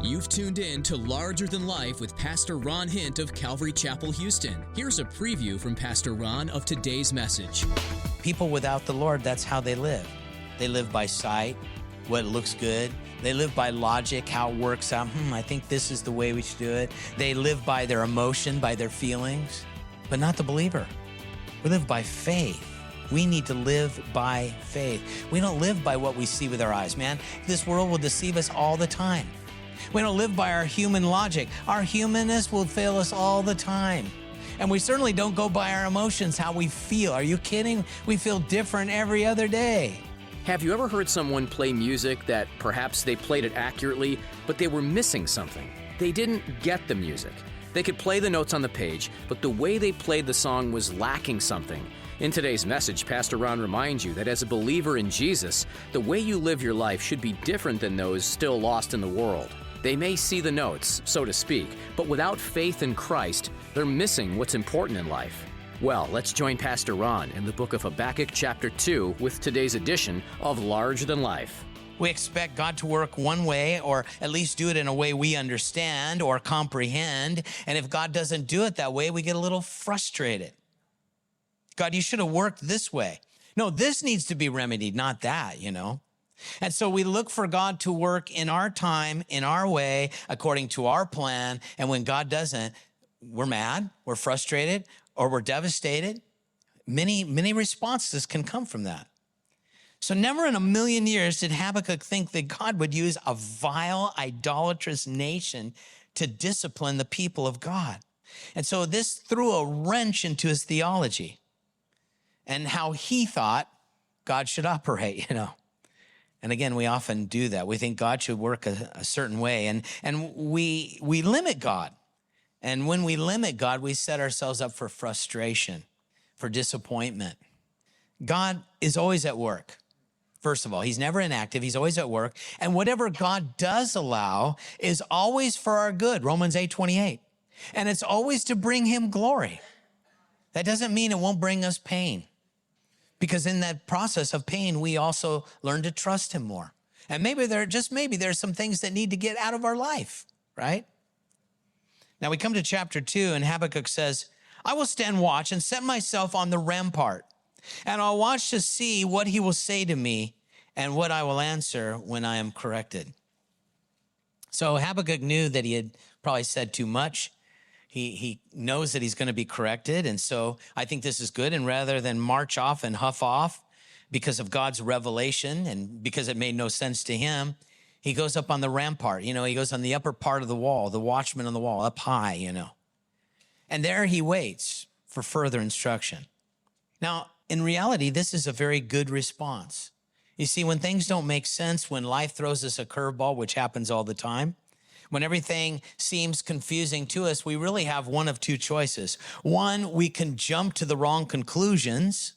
You've tuned in to Larger Than Life with Pastor Ron Hint of Calvary Chapel, Houston. Here's a preview from Pastor Ron of today's message. People without the Lord, that's how they live. They live by sight, what looks good. They live by logic, how it works out. I think this is the way we should do it. They live by their emotion, by their feelings, but not the believer. We live by faith. We need to live by faith. We don't live by what we see with our eyes, man. This world will deceive us all the time. We don't live by our human logic. Our humanness will fail us all the time. And we certainly don't go by our emotions, how we feel. Are you kidding? We feel different every other day. Have you ever heard someone play music that perhaps they played it accurately, but they were missing something? They didn't get the music. They could play the notes on the page, but the way they played the song was lacking something. In today's message, Pastor Ron reminds you that as a believer in Jesus, the way you live your life should be different than those still lost in the world. They may see the notes, so to speak, but without faith in Christ, they're missing what's important in life. Well, let's join Pastor Ron in the book of Habakkuk chapter 2 with today's edition of Larger Than Life. We expect God to work one way, or at least do it in a way we understand or comprehend. And if God doesn't do it that way, we get a little frustrated. God, you should have worked this way. No, this needs to be remedied, not that, And so we look for God to work in our time, in our way, according to our plan. And when God doesn't, we're mad, we're frustrated, or we're devastated. Many responses can come from that. So never in a million years did Habakkuk think that God would use a vile, idolatrous nation to discipline the people of God. And so this threw a wrench into his theology and how he thought God should operate, And again, we often do that. We think God should work a certain way, and we limit God. And when we limit God, we set ourselves up for frustration, for disappointment. God is always at work. First of all, he's never inactive. He's always at work. And whatever God does allow is always for our good, Romans 8:28. And it's always to bring him glory. That doesn't mean it won't bring us pain. Because in that process of pain, we also learn to trust him more. And maybe there's some things that need to get out of our life, right? Now we come to chapter 2, and Habakkuk says, I will stand watch and set myself on the rampart, and I'll watch to see what he will say to me and what I will answer when I am corrected. So Habakkuk knew that he had probably said too much. He knows that he's going to be corrected. And so I think this is good. And rather than march off and huff off because of God's revelation and because it made no sense to him, he goes up on the rampart. He goes on the upper part of the wall, the watchman on the wall, up high, And there he waits for further instruction. Now, in reality, this is a very good response. You see, when things don't make sense, when life throws us a curveball, which happens all the time, when everything seems confusing to us, we really have one of two choices. One, we can jump to the wrong conclusions,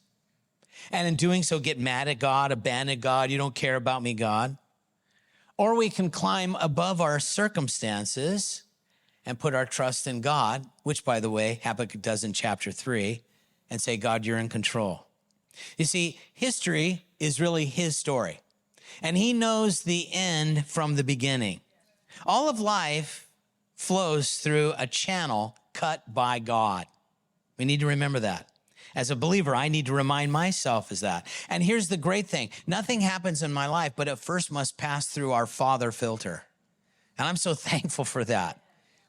and in doing so, get mad at God, abandon God, you don't care about me, God. Or we can climb above our circumstances and put our trust in God, which, by the way, Habakkuk does in chapter 3, and say, God, you're in control. You see, history is really his story, and he knows the end from the beginning. All of life flows through a channel cut by God. We need to remember that. As a believer, I need to remind myself as that. And here's the great thing. Nothing happens in my life, but it first must pass through our Father filter. And I'm so thankful for that,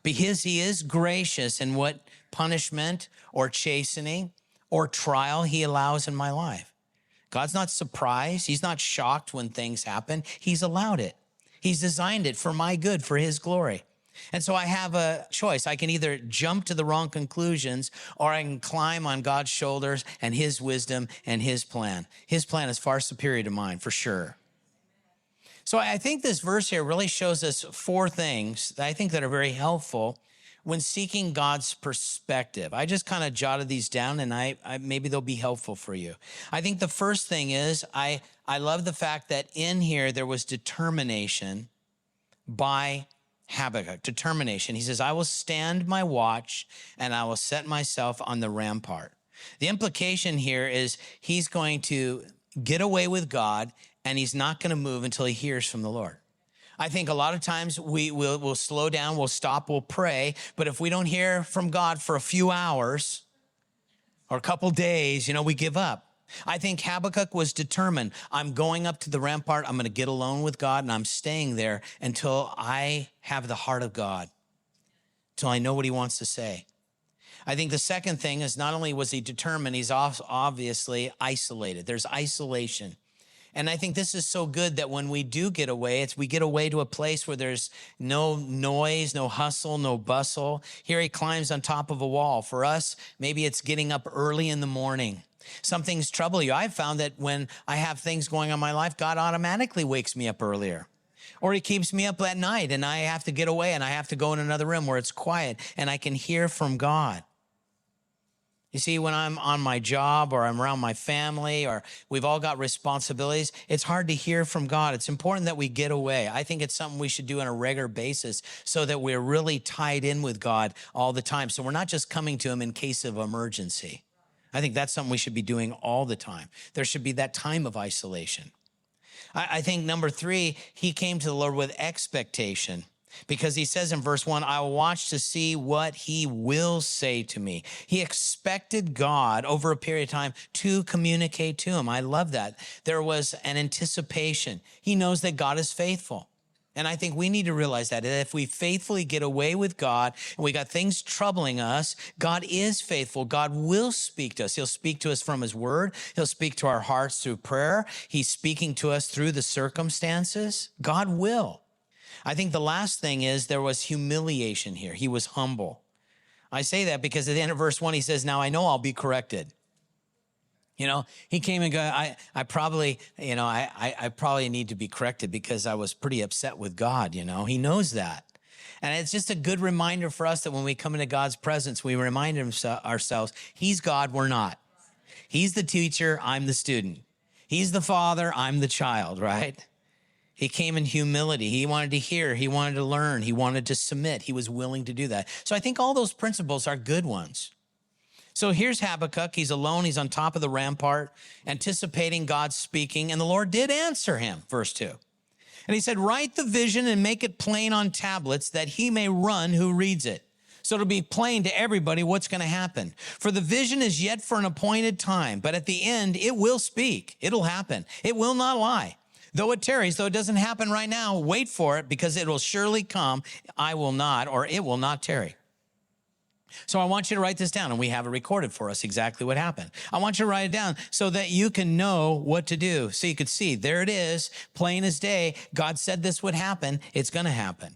because he is gracious in what punishment or chastening or trial he allows in my life. God's not surprised. He's not shocked when things happen. He's allowed it. He's designed it for my good, for his glory. And so I have a choice. I can either jump to the wrong conclusions, or I can climb on God's shoulders and his wisdom and his plan. His plan is far superior to mine, for sure. So I think this verse here really shows us four things that I think that are very helpful when seeking God's perspective. I just kind of jotted these down, and I maybe they'll be helpful for you. I think the first thing is I love the fact that in here there was determination by Habakkuk. Determination. He says, I will stand my watch and I will set myself on the rampart. The implication here is he's going to get away with God, and he's not going to move until he hears from the Lord. I think a lot of times we'll slow down, we'll stop, we'll pray. But if we don't hear from God for a few hours or a couple days, we give up. I think Habakkuk was determined. I'm going up to the rampart. I'm going to get alone with God, and I'm staying there until I have the heart of God, until I know what he wants to say. I think the second thing is not only was he determined, he's obviously isolated. There's isolation. And I think this is so good that when we do get away, we get away to a place where there's no noise, no hustle, no bustle. Here he climbs on top of a wall. For us, maybe it's getting up early in the morning. Some things trouble you. I've found that when I have things going on in my life, God automatically wakes me up earlier. Or he keeps me up at night and I have to get away and I have to go in another room where it's quiet and I can hear from God. You see, when I'm on my job or I'm around my family or we've all got responsibilities, it's hard to hear from God. It's important that we get away. I think it's something we should do on a regular basis so that we're really tied in with God all the time. So we're not just coming to him in case of emergency. I think that's something we should be doing all the time. There should be that time of isolation. I think number 3, he came to the Lord with expectation. Because he says in verse 1, I will watch to see what he will say to me. He expected God over a period of time to communicate to him. I love that. There was an anticipation. He knows that God is faithful. And I think we need to realize that if we faithfully get away with God and we got things troubling us, God is faithful. God will speak to us. He'll speak to us from his word. He'll speak to our hearts through prayer. He's speaking to us through the circumstances. God will. I think the last thing is there was humiliation here. He was humble. I say that because at the end of verse 1, he says, now I know I'll be corrected. He came and go, I probably need to be corrected because I was pretty upset with God, He knows that. And it's just a good reminder for us that when we come into God's presence, we remind ourselves, he's God, we're not. He's the teacher, I'm the student. He's the father, I'm the child, right? He came in humility. He wanted to hear. He wanted to learn. He wanted to submit. He was willing to do that. So I think all those principles are good ones. So here's Habakkuk. He's alone. He's on top of the rampart, anticipating God speaking. And the Lord did answer him, verse 2. And he said, write the vision and make it plain on tablets that he may run who reads it. So it'll be plain to everybody what's going to happen. For the vision is yet for an appointed time, but at the end, it will speak. It'll happen. It will not lie. Though it tarries, though it doesn't happen right now, wait for it because it will surely come. I will not, or it will not tarry. So I want you to write this down, and we have it recorded for us exactly what happened. I want you to write it down so that you can know what to do. So you could see, there it is, plain as day. God said this would happen. It's going to happen.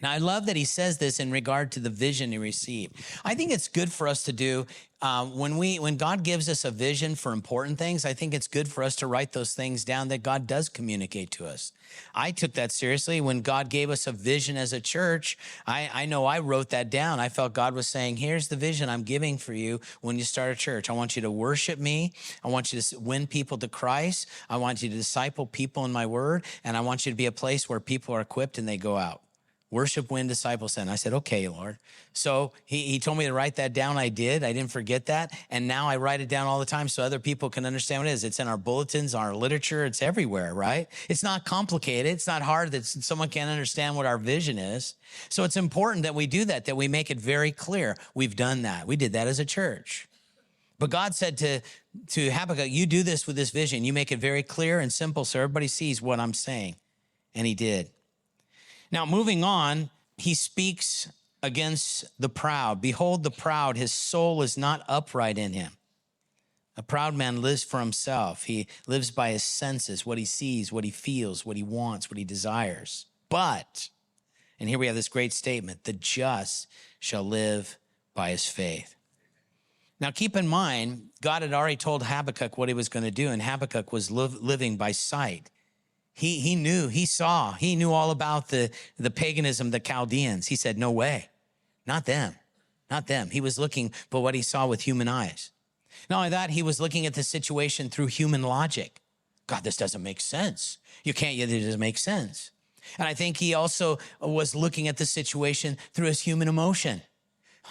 Now, I love that he says this in regard to the vision he received. I think it's good for us to do when God gives us a vision for important things. I think it's good for us to write those things down that God does communicate to us. I took that seriously when God gave us a vision as a church. I know I wrote that down. I felt God was saying, here's the vision I'm giving for you when you start a church. I want you to worship me. I want you to win people to Christ. I want you to disciple people in my word. And I want you to be a place where people are equipped and they go out. Worship, win, disciple, send. I said, okay, Lord. So he told me to write that down. I did. I didn't forget that. And now I write it down all the time so other people can understand what it is. It's in our bulletins, our literature. It's everywhere, right? It's not complicated. It's not hard that someone can't understand what our vision is. So it's important that we do that we make it very clear. We've done that. We did that as a church. But God said to Habakkuk, you do this with this vision. You make it very clear and simple so everybody sees what I'm saying. And he did. Now, moving on, he speaks against the proud. Behold, the proud, his soul is not upright in him. A proud man lives for himself. He lives by his senses, what he sees, what he feels, what he wants, what he desires. But, and here we have this great statement, the just shall live by his faith. Now, keep in mind, God had already told Habakkuk what he was going to do, and Habakkuk was living by sight. He knew, he saw, he knew all about the paganism, the Chaldeans. He said, no way, not them, not them. He was looking for what he saw with human eyes. Not only that, he was looking at the situation through human logic. God, this doesn't make sense. It doesn't make sense. And I think he also was looking at the situation through his human emotion.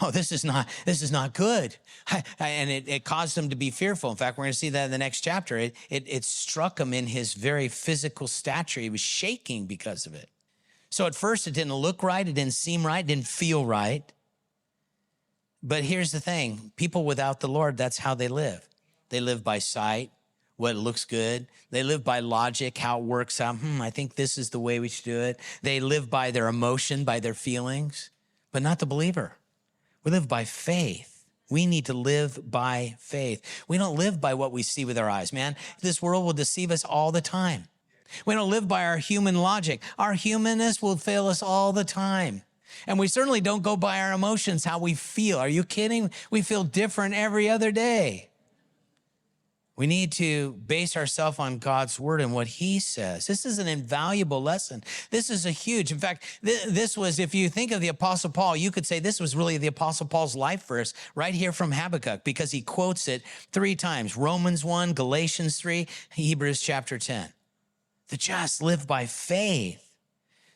oh, this is not good. And it caused him to be fearful. In fact, we're going to see that in the next chapter. It struck him in his very physical stature. He was shaking because of it. So at first it didn't look right. It didn't seem right. It didn't feel right. But here's the thing. People without the Lord, that's how they live. They live by sight, what looks good. They live by logic, how it works out. I think this is the way we should do it. They live by their emotion, by their feelings, but not the believer. We live by faith. We need to live by faith. We don't live by what we see with our eyes, man. This world will deceive us all the time. We don't live by our human logic. Our humanness will fail us all the time. And we certainly don't go by our emotions, how we feel. Are you kidding? We feel different every other day. We need to base ourselves on God's word and what he says. This is an invaluable lesson. This is a huge, in fact, this was, if you think of the Apostle Paul, you could say this was really the Apostle Paul's life verse right here from Habakkuk, because he quotes it 3 times. Romans 1, Galatians 3, Hebrews chapter 10. The just live by faith.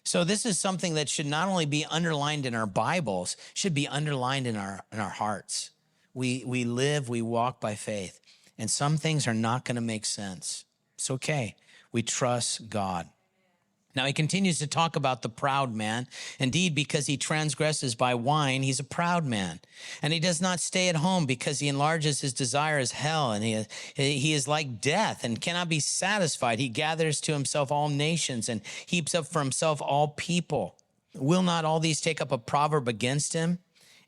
So this is something that should not only be underlined in our Bibles, should be underlined in our hearts. We live, we walk by faith. And some things are not going to make sense. It's okay. We trust God. Now he continues to talk about the proud man. Indeed, because he transgresses by wine, he's a proud man. And he does not stay at home because he enlarges his desire as hell. And he is like death and cannot be satisfied. He gathers to himself all nations and heaps up for himself all people. Will not all these take up a proverb against him?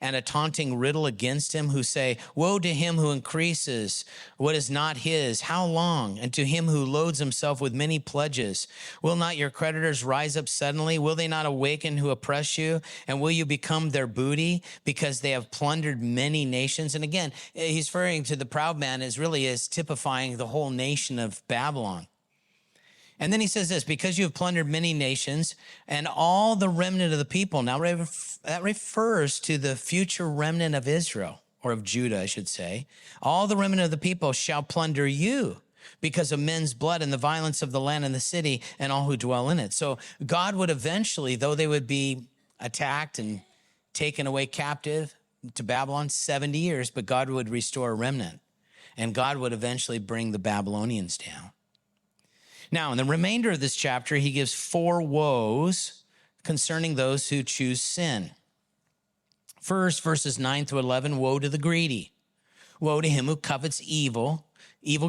And a taunting riddle against him, who say, woe to him who increases what is not his. How long? And to him who loads himself with many pledges. Will not your creditors rise up suddenly? Will they not awaken who oppress you? And will you become their booty, because they have plundered many nations? And again, he's referring to the proud man as really as typifying the whole nation of Babylon. And then he says this, because you have plundered many nations and all the remnant of the people. Now that refers to the future remnant of Israel, or of Judah, I should say. All the remnant of the people shall plunder you because of men's blood and the violence of the land and the city and all who dwell in it. So God would eventually, though they would be attacked and taken away captive to Babylon 70 years, but God would restore a remnant, and God would eventually bring the Babylonians down. Now, in the remainder of this chapter, he gives 4 woes concerning those who choose sin. First, verses 9 through 11, woe to the greedy. Woe to him who covets evil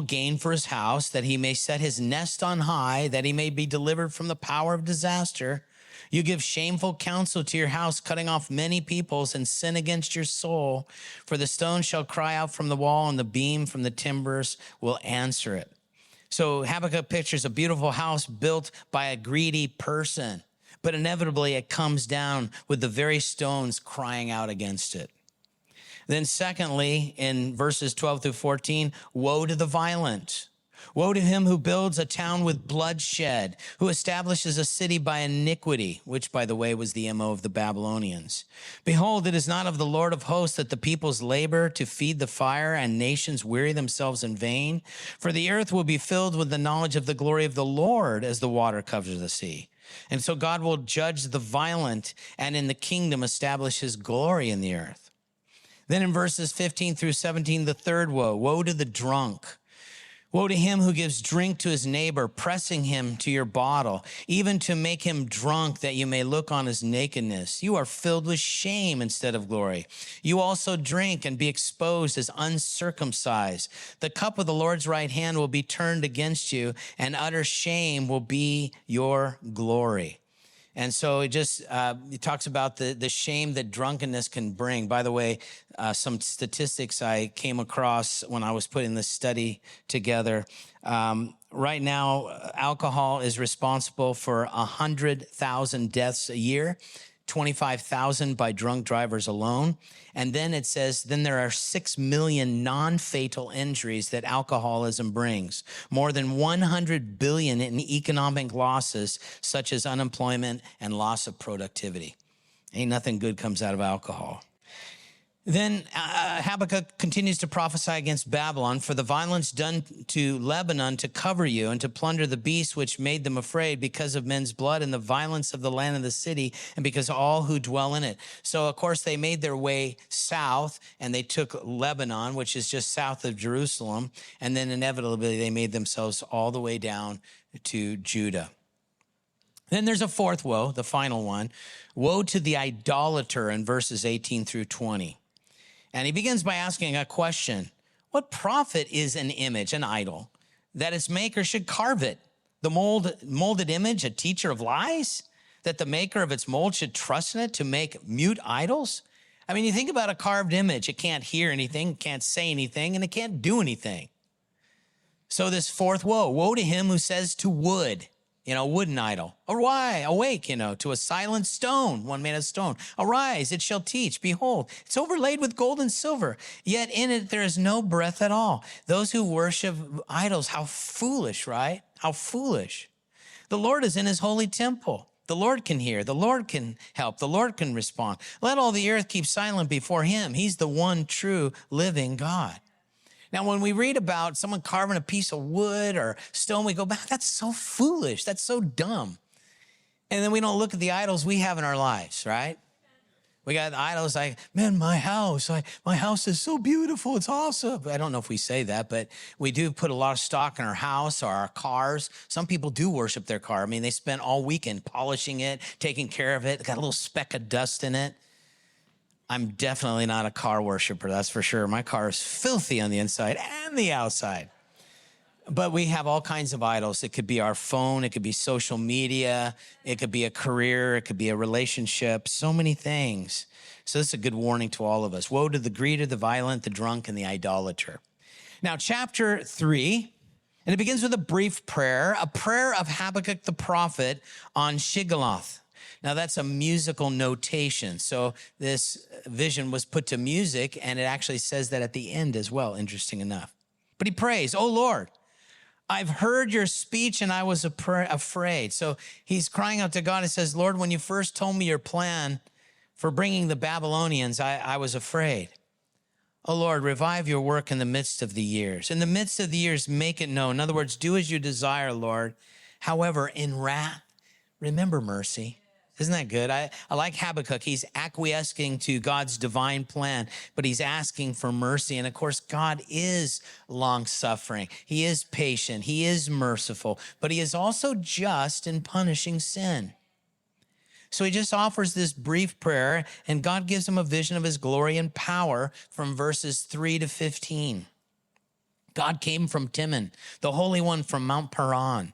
gain for his house, that he may set his nest on high, that he may be delivered from the power of disaster. You give shameful counsel to your house, cutting off many peoples, and sin against your soul. For the stone shall cry out from the wall, and the beam from the timbers will answer it. So Habakkuk pictures a beautiful house built by a greedy person, but inevitably it comes down with the very stones crying out against it. Then secondly, in verses 12 through 14, woe to the violent. Woe to him who builds a town with bloodshed, who establishes a city by iniquity, which, by the way, was the MO of the Babylonians. Behold, it is not of the Lord of hosts that the peoples labor to feed the fire, and nations weary themselves in vain. For the earth will be filled with the knowledge of the glory of the Lord as the water covers the sea. And so God will judge the violent, and in the kingdom establish his glory in the earth. Then in verses 15 through 17, the third woe, woe to the drunk. Woe to him who gives drink to his neighbor, pressing him to your bottle, even to make him drunk that you may look on his nakedness. You are filled with shame instead of glory. You also drink and be exposed as uncircumcised. The cup of the Lord's right hand will be turned against you, and utter shame will be your glory. And so it talks about the shame that drunkenness can bring. By the way, some statistics I came across when I was putting this study together. Right now, alcohol is responsible for 100,000 deaths a year, 25,000 by drunk drivers alone. And then it says, then there are 6 million non-fatal injuries that alcoholism brings, more than 100 billion in economic losses, such as unemployment and loss of productivity. Ain't nothing good comes out of alcohol. Then Habakkuk continues to prophesy against Babylon, for the violence done to Lebanon to cover you and to plunder the beasts which made them afraid because of men's blood and the violence of the land of the city and because all who dwell in it. So, of course, they made their way south and they took Lebanon, which is just south of Jerusalem. And then inevitably they made themselves all the way down to Judah. Then there's a fourth woe, the final one. Woe to the idolater in verses 18 through 20. And he begins by asking a question. What profit is an image, an idol, that its maker should carve it? The molded image, a teacher of lies? That the maker of its mold should trust in it to make mute idols? I mean, you think about a carved image. It can't hear anything, can't say anything, and it can't do anything. So this fourth woe, woe to him who says to wood, wooden idol. Awake, to a silent stone, one made of stone. Arise, it shall teach. Behold, it's overlaid with gold and silver. Yet in it there is no breath at all. Those who worship idols, how foolish, right? How foolish. The Lord is in his holy temple. The Lord can hear. The Lord can help. The Lord can respond. Let all the earth keep silent before him. He's the one true living God. Now, when we read about someone carving a piece of wood or stone, we go, that's so foolish. That's so dumb. And then we don't look at the idols we have in our lives, right? We got idols like, man, my house is so beautiful. It's awesome. I don't know if we say that, but we do put a lot of stock in our house or our cars. Some people do worship their car. I mean, they spend all weekend polishing it, taking care of it. Got a little speck of dust in it. I'm definitely not a car worshiper, that's for sure. My car is filthy on the inside and the outside. But we have all kinds of idols. It could be our phone. It could be social media. It could be a career. It could be a relationship. So many things. So this is a good warning to all of us. Woe to the greedy, the violent, the drunk, and the idolater. Now, chapter 3, and it begins with a brief prayer, a prayer of Habakkuk the prophet on Shigaloth. Now, that's a musical notation. So this vision was put to music, and it actually says that at the end as well, interesting enough. But he prays, "Oh, Lord, I've heard your speech, and I was afraid." So he's crying out to God and says, "Lord, when you first told me your plan for bringing the Babylonians, I was afraid. Oh, Lord, revive your work in the midst of the years. In the midst of the years, make it known. In other words, do as you desire, Lord. However, in wrath, remember mercy." Isn't that good? I like Habakkuk. He's acquiescing to God's divine plan, but he's asking for mercy. And of course, God is long-suffering. He is patient. He is merciful, but he is also just in punishing sin. So he just offers this brief prayer, and God gives him a vision of his glory and power from verses 3 to 15. God came from Timon, the Holy One from Mount Paran.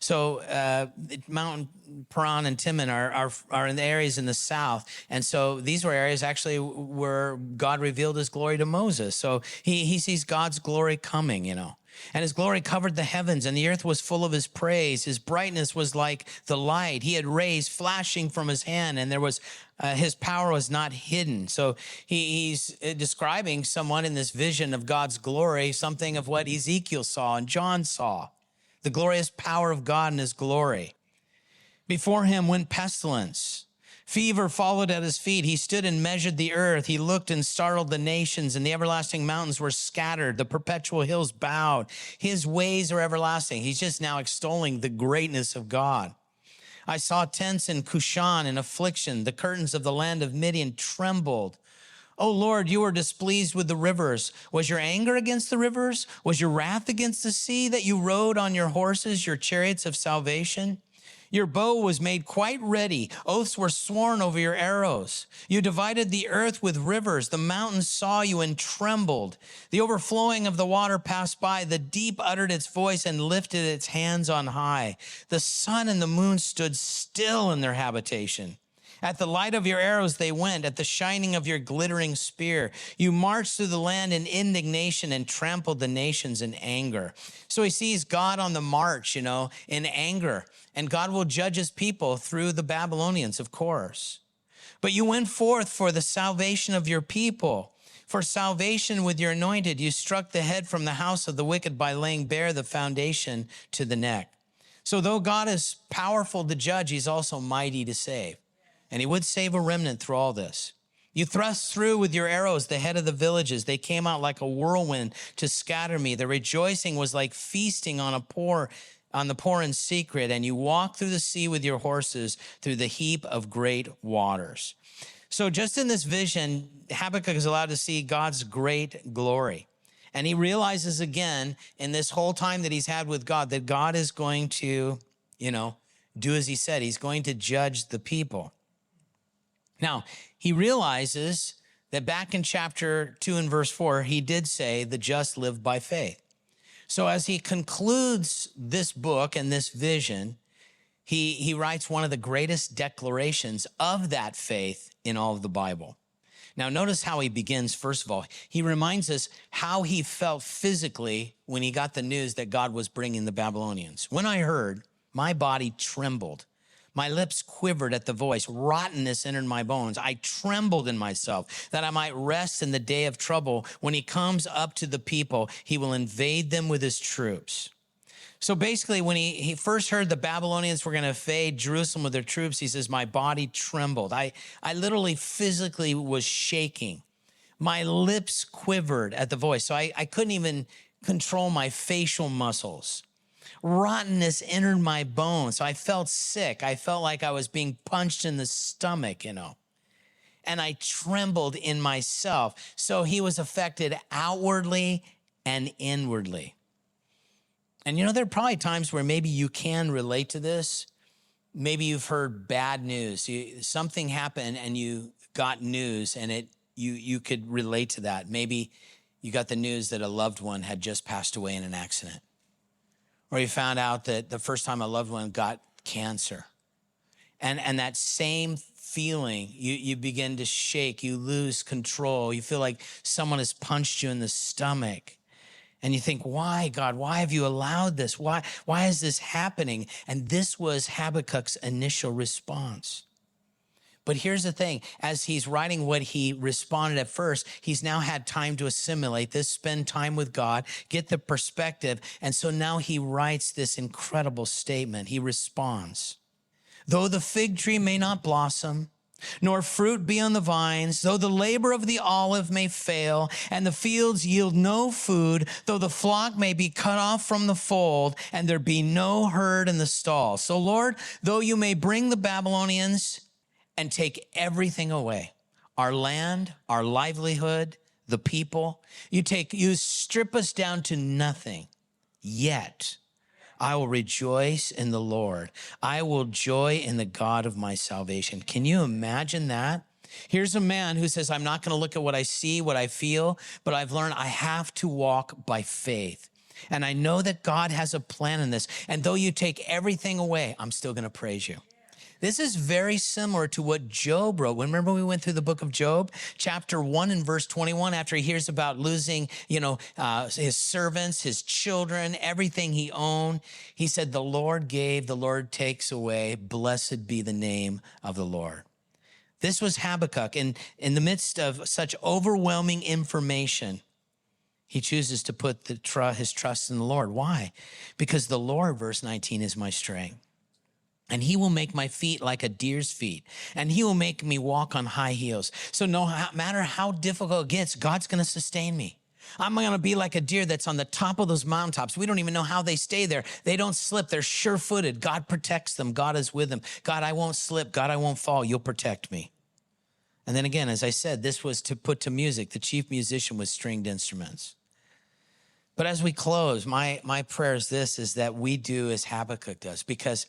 So Mount Paran and Timon are in the areas in the south. And so these were areas actually where God revealed his glory to Moses. So he sees God's glory coming, And his glory covered the heavens, and the earth was full of his praise. His brightness was like the light. He had rays flashing from his hand, and there was his power was not hidden. So he's describing someone in this vision of God's glory, something of what Ezekiel saw and John saw. The glorious power of God and his glory. Before him went pestilence. Fever followed at his feet. He stood and measured the earth. He looked and startled the nations, and the everlasting mountains were scattered. The perpetual hills bowed. His ways are everlasting. He's just now extolling the greatness of God. I saw tents in Cushan in affliction. The curtains of the land of Midian trembled. Oh, Lord, you were displeased with the rivers. Was your anger against the rivers? Was your wrath against the sea that you rode on your horses, your chariots of salvation? Your bow was made quite ready. Oaths were sworn over your arrows. You divided the earth with rivers. The mountains saw you and trembled. The overflowing of the water passed by. The deep uttered its voice and lifted its hands on high. The sun and the moon stood still in their habitation. At the light of your arrows they went, at the shining of your glittering spear. You marched through the land in indignation and trampled the nations in anger. So he sees God on the march, in anger. And God will judge his people through the Babylonians, of course. But you went forth for the salvation of your people. For salvation with your anointed, you struck the head from the house of the wicked by laying bare the foundation to the neck. So though God is powerful to judge, he's also mighty to save. And he would save a remnant through all this. You thrust through with your arrows the head of the villages. They came out like a whirlwind to scatter me. The rejoicing was like feasting on the poor in secret. And you walk through the sea with your horses through the heap of great waters. So just in this vision, Habakkuk is allowed to see God's great glory. And he realizes again in this whole time that he's had with God that God is going to, do as he said. He's going to judge the people. Now, he realizes that back in chapter 2 and verse 4, he did say the just live by faith. So as he concludes this book and this vision, he writes one of the greatest declarations of that faith in all of the Bible. Now, notice how he begins. First of all, he reminds us how he felt physically when he got the news that God was bringing the Babylonians. When I heard, my body trembled. My lips quivered at the voice. Rottenness entered my bones. I trembled in myself that I might rest in the day of trouble. When he comes up to the people, he will invade them with his troops. So basically, when he first heard the Babylonians were going to invade Jerusalem with their troops, he says, my body trembled. I literally physically was shaking. My lips quivered at the voice. So I couldn't even control my facial muscles. Rottenness entered my bones. So I felt sick. I felt like I was being punched in the stomach, and I trembled in myself. So he was affected outwardly and inwardly. And there are probably times where maybe you can relate to this. Maybe you've heard bad news. Something happened and you got news and you could relate to that. Maybe you got the news that a loved one had just passed away in an accident. Or you found out that the first time a loved one got cancer. And that same feeling, you begin to shake, you lose control. You feel like someone has punched you in the stomach. And you think, why, God? Why have you allowed this? Why is this happening? And this was Habakkuk's initial response. But here's the thing. As he's writing what he responded at first, he's now had time to assimilate this, spend time with God, get the perspective. And so now he writes this incredible statement. He responds, though the fig tree may not blossom, nor fruit be on the vines, though the labor of the olive may fail, and the fields yield no food, though the flock may be cut off from the fold, and there be no herd in the stall. So, Lord, though you may bring the Babylonians and take everything away, our land, our livelihood, the people, you strip us down to nothing, yet I will rejoice in the Lord. I will joy in the God of my salvation. Can you imagine that? Here's a man who says, I'm not going to look at what I see, what I feel, but I've learned I have to walk by faith. And I know that God has a plan in this. And though you take everything away, I'm still going to praise you. This is very similar to what Job wrote. Remember we went through the book of Job, chapter 1 and verse 21, after he hears about losing, his servants, his children, everything he owned. He said, the Lord gave, the Lord takes away. Blessed be the name of the Lord. This was Habakkuk. And in the midst of such overwhelming information, he chooses to put his trust in the Lord. Why? Because the Lord, verse 19, is my strength. And he will make my feet like a deer's feet. And he will make me walk on high heels. So no matter how difficult it gets, God's going to sustain me. I'm going to be like a deer that's on the top of those mountaintops. We don't even know how they stay there. They don't slip. They're sure-footed. God protects them. God is with them. God, I won't slip. God, I won't fall. You'll protect me. And then again, as I said, this was to put to music. The chief musician with stringed instruments. But as we close, my prayer is that we do as Habakkuk does, because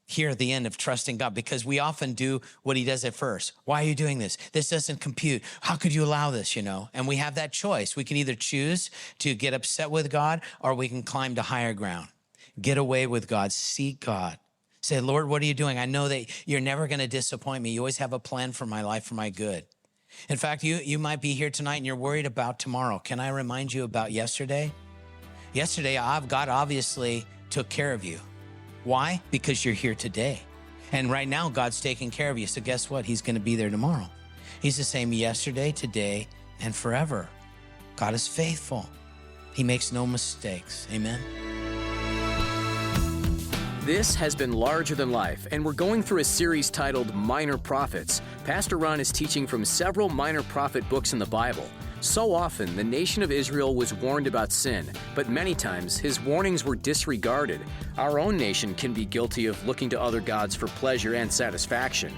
here at the end of trusting God, because we often do what he does at first. Why are you doing this? This doesn't compute. How could you allow this, And we have that choice. We can either choose to get upset with God, or we can climb to higher ground. Get away with God. Seek God. Say, Lord, what are you doing? I know that you're never going to disappoint me. You always have a plan for my life, for my good. In fact, you might be here tonight and you're worried about tomorrow. Can I remind you about yesterday? Yesterday, God obviously took care of you. Why? Because you're here today. And right now, God's taking care of you. So guess what? He's going to be there tomorrow. He's the same yesterday, today, and forever. God is faithful. He makes no mistakes. Amen. This has been Larger Than Life, and we're going through a series titled Minor Prophets. Pastor Ron is teaching from several minor prophet books in the Bible. So often, the nation of Israel was warned about sin, but many times his warnings were disregarded. Our own nation can be guilty of looking to other gods for pleasure and satisfaction.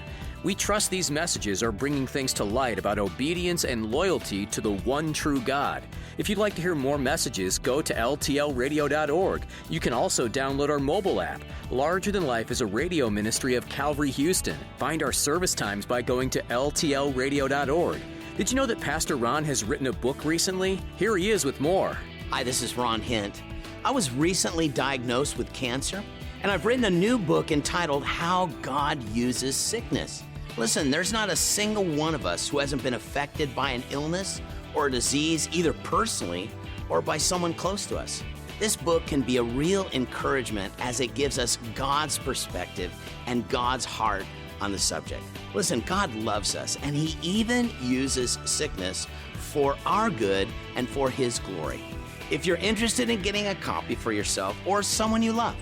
We trust these messages are bringing things to light about obedience and loyalty to the one true God. If you'd like to hear more messages, go to ltlradio.org. You can also download our mobile app. Larger Than Life is a radio ministry of Calvary Houston. Find our service times by going to ltlradio.org. Did you know that Pastor Ron has written a book recently? Here he is with more. Hi, this is Ron Hint. I was recently diagnosed with cancer, and I've written a new book entitled How God Uses Sickness. Listen, there's not a single one of us who hasn't been affected by an illness or a disease, either personally or by someone close to us. This book can be a real encouragement as it gives us God's perspective and God's heart on the subject. Listen, God loves us, and He even uses sickness for our good and for His glory. If you're interested in getting a copy for yourself or someone you love,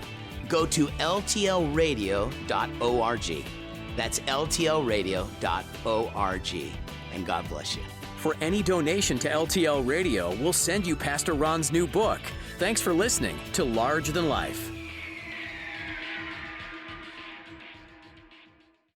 go to ltlradio.org. That's ltlradio.org. And God bless you. For any donation to LTL Radio, we'll send you Pastor Ron's new book. Thanks for listening to Larger Than Life.